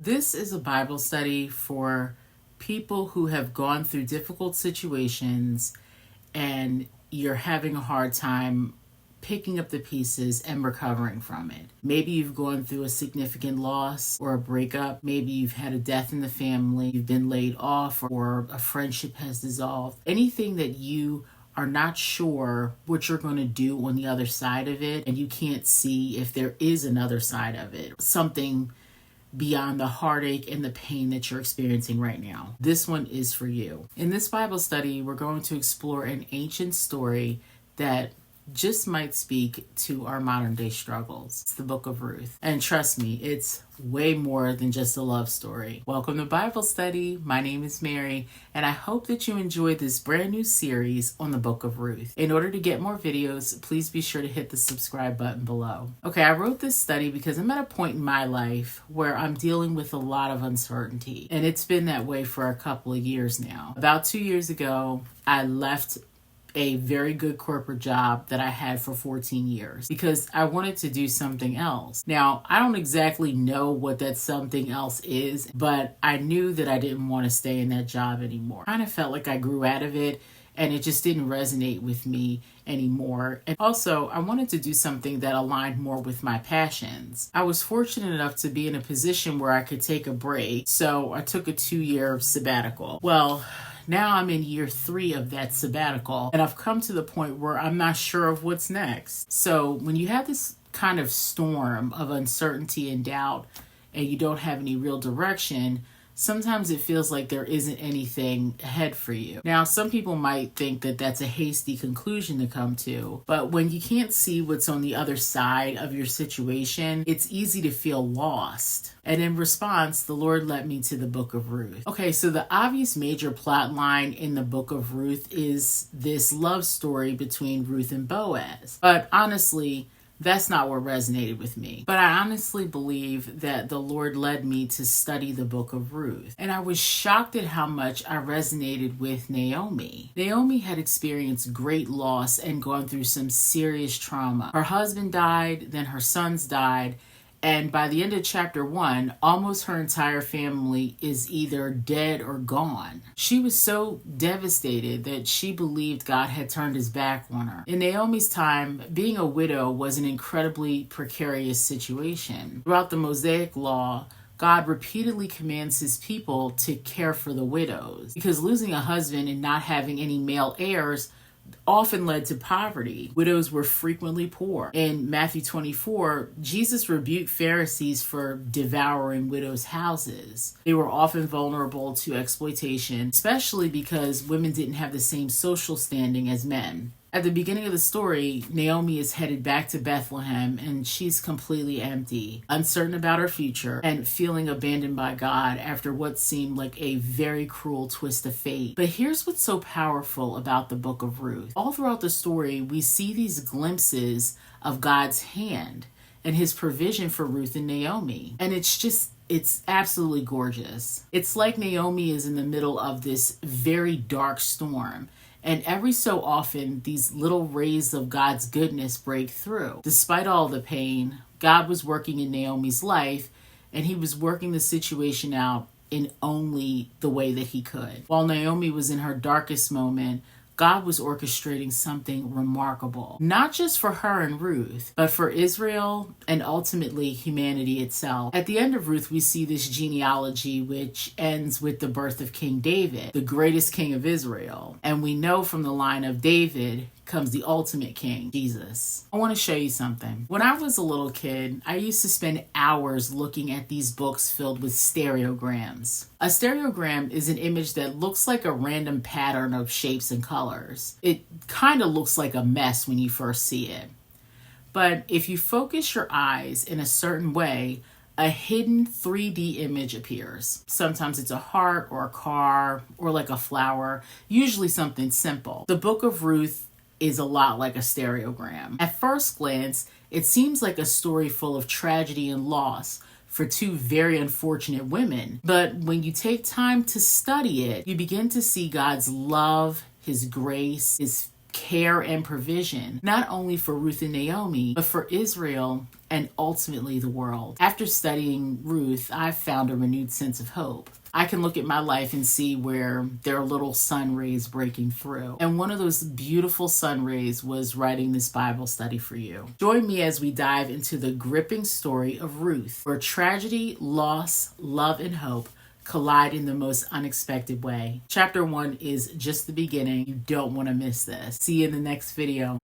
This is a Bible study for people who have gone through difficult situations and you're having a hard time picking up the pieces and recovering from it. Maybe you've gone through a significant loss or a breakup. Maybe you've had a death in the family, you've been laid off, or a friendship has dissolved. Anything that you are not sure what you're going to do on the other side of it, and you can't see if there is another side of it. Something beyond the heartache and the pain that you're experiencing right now. This one is for you. In this Bible study, we're going to explore an ancient story that just might speak to our modern day struggles. It's the Book of Ruth. And trust me, it's way more than just a love story. Welcome to Bible Study. My name is Mary, and I hope that you enjoyed this brand new series on the Book of Ruth. In order to get more videos, please be sure to hit the subscribe button below. Okay, I wrote this study because I'm at a point in my life where I'm dealing with a lot of uncertainty, and it's been that way for a couple of years now. About 2 years ago, I left a very good corporate job that I had for 14 years because I wanted to do something else. Now, I don't exactly know what that something else is, but I knew that I didn't want to stay in that job anymore. I kind of felt like I grew out of it and it just didn't resonate with me anymore. And also, I wanted to do something that aligned more with my passions. I was fortunate enough to be in a position where I could take a break, so I took a 2-year sabbatical. Well, now I'm in year 3 of that sabbatical, and I've come to the point where I'm not sure of what's next. So when you have this kind of storm of uncertainty and doubt, and you don't have any real direction, sometimes it feels like there isn't anything ahead for you. Now, some people might think that that's a hasty conclusion to come to, but when you can't see what's on the other side of your situation, it's easy to feel lost. And in response, the Lord led me to the Book of Ruth. Okay, so the obvious major plot line in the Book of Ruth is this love story between Ruth and Boaz. But honestly, that's not what resonated with me. But I honestly believe that the Lord led me to study the Book of Ruth. And I was shocked at how much I resonated with Naomi. Naomi had experienced great loss and gone through some serious trauma. Her husband died, then her sons died, and by the end of chapter 1, almost her entire family is either dead or gone. She was so devastated that she believed God had turned his back on her. In Naomi's time, being a widow was an incredibly precarious situation. Throughout the Mosaic law, God repeatedly commands his people to care for the widows because losing a husband and not having any male heirs often led to poverty. Widows were frequently poor. In Matthew 24, Jesus rebuked Pharisees for devouring widows' houses. They were often vulnerable to exploitation, especially because women didn't have the same social standing as men. At the beginning of the story, Naomi is headed back to Bethlehem and she's completely empty, uncertain about her future, and feeling abandoned by God after what seemed like a very cruel twist of fate. But here's what's so powerful about the Book of Ruth. All throughout the story, we see these glimpses of God's hand and his provision for Ruth and Naomi. And it's absolutely gorgeous. It's like Naomi is in the middle of this very dark storm. And every so often, these little rays of God's goodness break through. Despite all the pain, God was working in Naomi's life, and he was working the situation out in only the way that he could. While Naomi was in her darkest moment, God was orchestrating something remarkable, not just for her and Ruth, but for Israel and ultimately humanity itself. At the end of Ruth, we see this genealogy which ends with the birth of King David, the greatest king of Israel. And we know from the line of David comes the ultimate king, Jesus. I want to show you something. When I was a little kid, I used to spend hours looking at these books filled with stereograms. A stereogram is an image that looks like a random pattern of shapes and colors. It kind of looks like a mess when you first see it. But if you focus your eyes in a certain way, a hidden 3D image appears. Sometimes it's a heart or a car or like a flower, usually something simple. The Book of Ruth is a lot like a stereogram. At first glance, it seems like a story full of tragedy and loss for 2 very unfortunate women. But when you take time to study it, you begin to see God's love, his grace, his care and provision, not only for Ruth and Naomi, but for Israel and ultimately the world. After studying Ruth, I've found a renewed sense of hope. I can look at my life and see where there are little sun rays breaking through. And one of those beautiful sun rays was writing this Bible study for you. Join me as we dive into the gripping story of Ruth, where tragedy, loss, love, and hope collide in the most unexpected way. Chapter 1 is just the beginning. You don't want to miss this. See you in the next video.